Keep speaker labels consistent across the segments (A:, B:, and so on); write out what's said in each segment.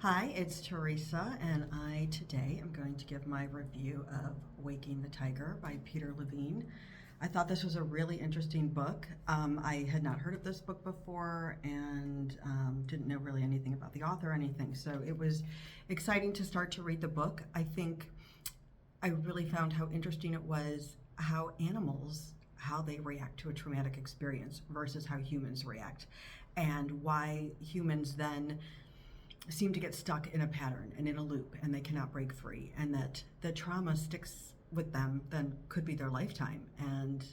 A: Hi, it's Teresa, and I today am going to give my review of Waking the Tger by Peter Levine. I thought this was a really interesting book. I had not heard of this book before and didn't know really anything about the author or anything, so it was exciting to start to read the book. I think I really found how interesting it was how animals, how they react to a traumatic experience versus how humans react, and why humans then seem to get stuck in a pattern and in a loop and they cannot break free, and that the trauma sticks with them then could be their lifetime, and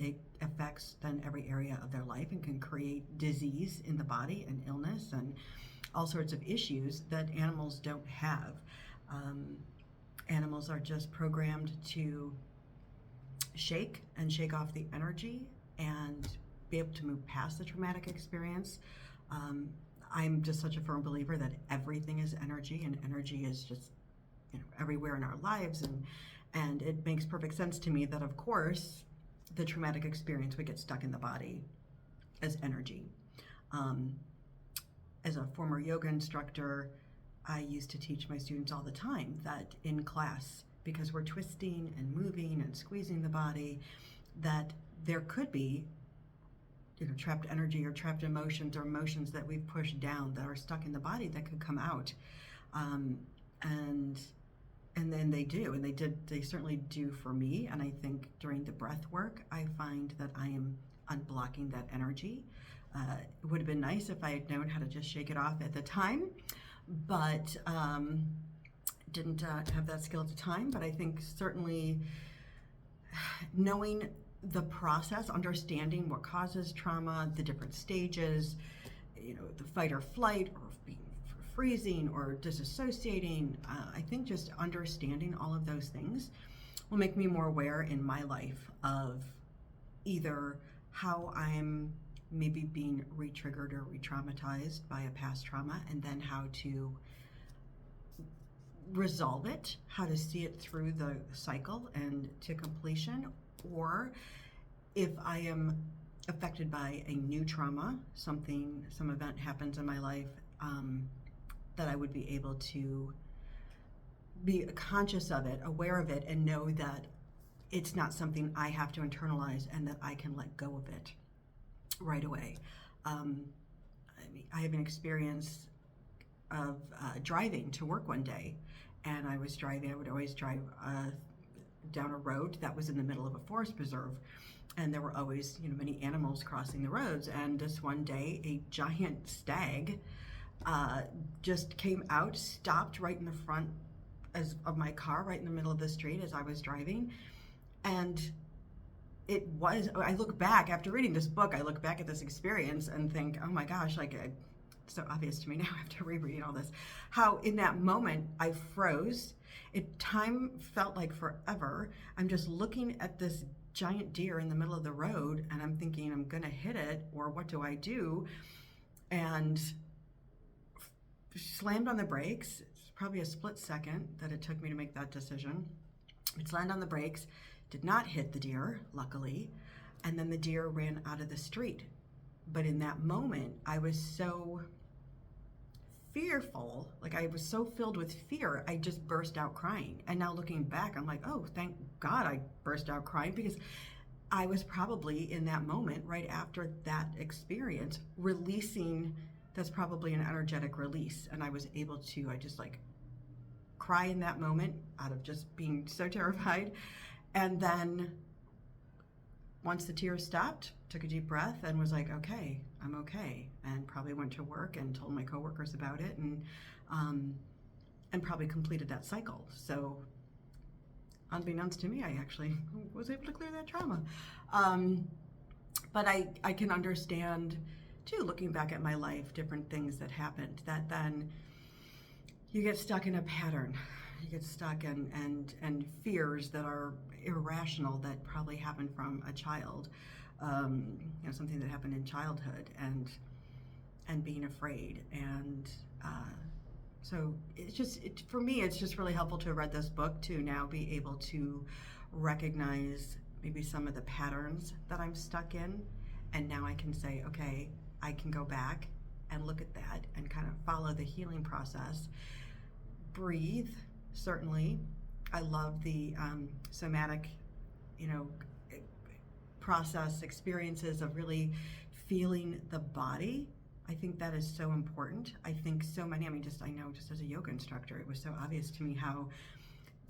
A: it affects then every area of their life and can create disease in the body and illness and all sorts of issues that animals don't have. Animals are just programmed to shake off the energy and be able to move past the traumatic experience. I'm just such a firm believer that everything is energy, and energy is just, everywhere in our lives, and it makes perfect sense to me that, of course, the traumatic experience would get stuck in the body as energy. As a former yoga instructor, I used to teach my students all the time that in class, because we're twisting and moving and squeezing the body, that there could be trapped energy or trapped emotions or emotions that we've pushed down that are stuck in the body that could come out. And then they do, and they certainly do for me. And I think during the breath work, I find that I am unblocking that energy. It would have been nice if I had known how to just shake it off at the time, but didn't have that skill at the time. But I think certainly knowing the process, understanding what causes trauma, the different stages, the fight or flight, or being freezing or disassociating, I think just understanding all of those things will make me more aware in my life of either how I'm maybe being re-triggered or re-traumatized by a past trauma, and then how to resolve it, how to see it through the cycle and to completion. Or if I am affected by a new trauma, some event happens in my life, that I would be able to be conscious of it, aware of it, and know that it's not something I have to internalize, and that I can let go of it right away. I have an experience of driving to work one day, and I would always drive down a road that was in the middle of a forest preserve, and there were always many animals crossing the roads. And this one day, a giant stag just came out, stopped right in the front of my car, right in the middle of the street as I was driving. And I look back after reading this book, I look back at this experience and think, oh my gosh, it's so obvious to me now after rereading all this, how in that moment I froze. Time felt like forever. I'm just looking at this giant deer in the middle of the road, and I'm thinking, I'm gonna hit it, or what do I do? And slammed on the brakes. It's probably a split second that it took me to make that decision. It slammed on the brakes, did not hit the deer, luckily, and then the deer ran out of the street. But in that moment, I was so fearful, I was so filled with fear, I just burst out crying. And now looking back, I'm like, oh, thank God I burst out crying, because I was probably in that moment, right after that experience, releasing, that's probably an energetic release. And I was able to, I just cry in that moment out of just being so terrified. And then once the tears stopped, took a deep breath and was like, okay, I'm okay, and probably went to work and told my coworkers about it, and probably completed that cycle. So unbeknownst to me, I actually was able to clear that trauma. But I can understand too, looking back at my life, different things that happened, that then you get stuck in a pattern. You get stuck in fears that are irrational, that probably happened from a child, something that happened in childhood, and being afraid. And so for me, it's just really helpful to have read this book to now be able to recognize maybe some of the patterns that I'm stuck in, and now I can say, okay, I can go back and look at that and kind of follow the healing process. Breathe, certainly. I love the somatic, process experiences of really feeling the body. I think that is so important. I think so many, I know just as a yoga instructor, it was so obvious to me how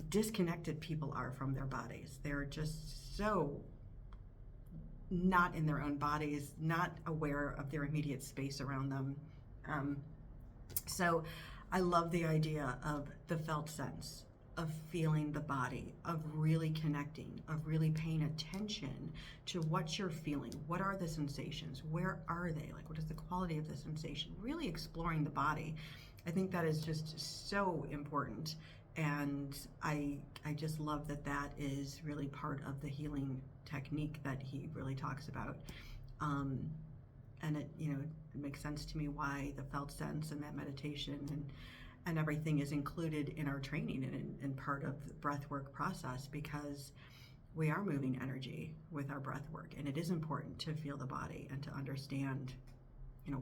A: disconnected people are from their bodies. They're just so not in their own bodies, not aware of their immediate space around them. So I love the idea of the felt sense, of feeling the body, of really connecting, of really paying attention to what you're feeling. What are the sensations? Where are they? Like, what is the quality of the sensation? Really exploring the body. I think that is just so important. And I just love that is really part of the healing technique that he really talks about. And it makes sense to me why the felt sense and that meditation and everything is included in our training and part of the breath work process, because we are moving energy with our breath work, and it is important to feel the body and to understand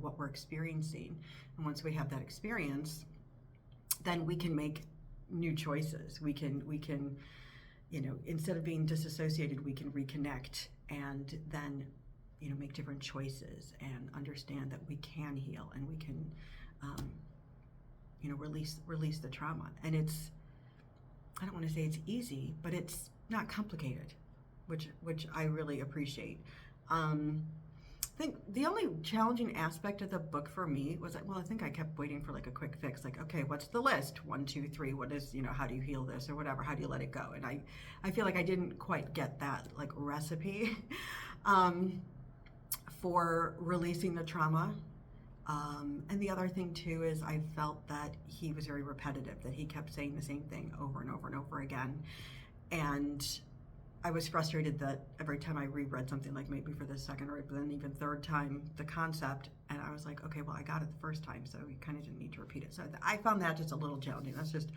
A: what we're experiencing. And once we have that experience, then we can make new choices. We can instead of being disassociated, we can reconnect and then make different choices and understand that we can heal and we can release the trauma. And I don't want to say it's easy, but it's not complicated, which I really appreciate. I think the only challenging aspect of the book for me was that, I think I kept waiting for like a quick fix, like, okay, what's the list? 1, 2, 3, what is, how do you heal this or whatever? How do you let it go? And I feel like I didn't quite get that like recipe for releasing the trauma. And the other thing too is I felt that he was very repetitive, that he kept saying the same thing over and over and over again. And I was frustrated that every time I reread something, like maybe for the second or then even third time, the concept, and I was like, okay, well, I got it the first time, so you kind of didn't need to repeat it. So I found that just a little challenging. That's just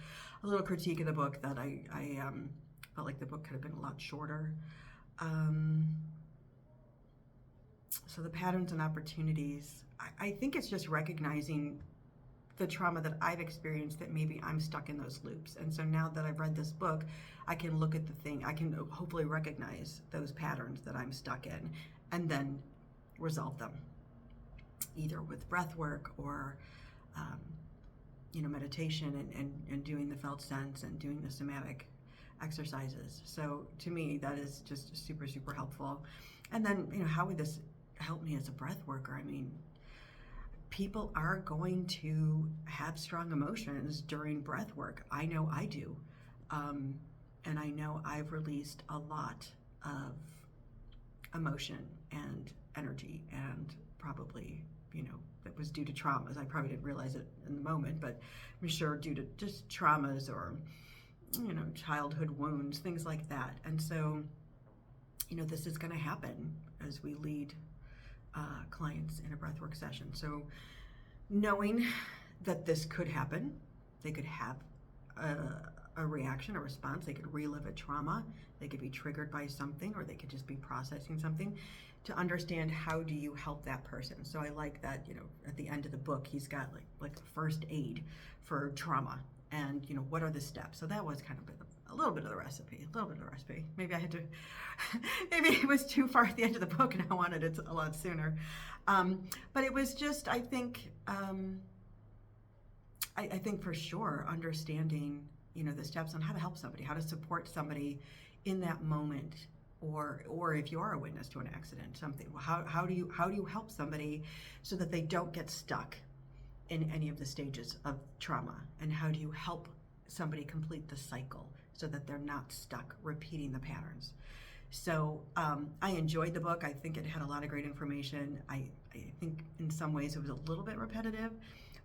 A: a little critique of the book, that I felt like the book could have been a lot shorter. So the patterns and opportunities, I think it's just recognizing the trauma that I've experienced, that maybe I'm stuck in those loops. And so now that I've read this book, I can look at the thing, I can hopefully recognize those patterns that I'm stuck in and then resolve them, either with breath work or meditation and doing the felt sense and doing the somatic exercises. So to me, that is just super, super helpful. And then, how would this help me as a breath worker? People are going to have strong emotions during breath work. I know I do. And I know I've released a lot of emotion and energy, and probably, that was due to traumas. I probably didn't realize it in the moment, but I'm sure due to just traumas or, childhood wounds, things like that. And so, this is going to happen as we lead clients in a breathwork session. So knowing that this could happen, they could have a reaction, a response, they could relive a trauma, they could be triggered by something, or they could just be processing something, to understand how do you help that person. So I like that, at the end of the book, he's got like first aid for trauma, and what are the steps. So that was kind of a little bit of the recipe. Maybe I had to, maybe it was too far at the end of the book and I wanted it a lot sooner. But it was just, I think for sure understanding, the steps on how to help somebody, how to support somebody in that moment, or if you are a witness to an accident, something. How do you help somebody so that they don't get stuck in any of the stages of trauma, and how do you help somebody complete the cycle so that they're not stuck repeating the patterns. So I enjoyed the book. I think it had a lot of great information. I think in some ways it was a little bit repetitive,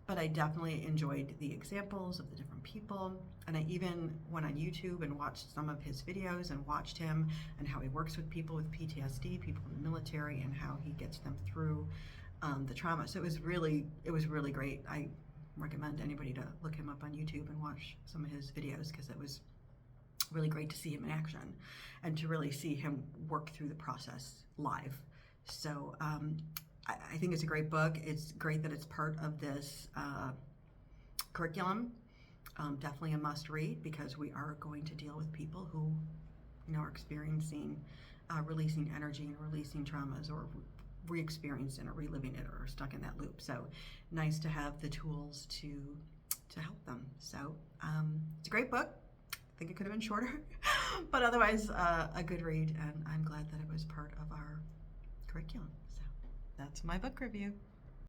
A: but I definitely enjoyed the examples of the different people. And I even went on YouTube and watched some of his videos and watched him and how he works with people with PTSD, people in the military, and how he gets them through the trauma. So it was really great. I recommend anybody to look him up on YouTube and watch some of his videos, because it was really great to see him in action and to really see him work through the process live. So I think it's a great book. It's great that it's part of this curriculum. Definitely a must read because we are going to deal with people who, are experiencing releasing energy and releasing traumas, or re-experiencing or reliving it, or stuck in that loop. So nice to have the tools to help them. So it's a great book. I think it could have been shorter, but otherwise a good read, and I'm glad that it was part of our curriculum. So that's my book review.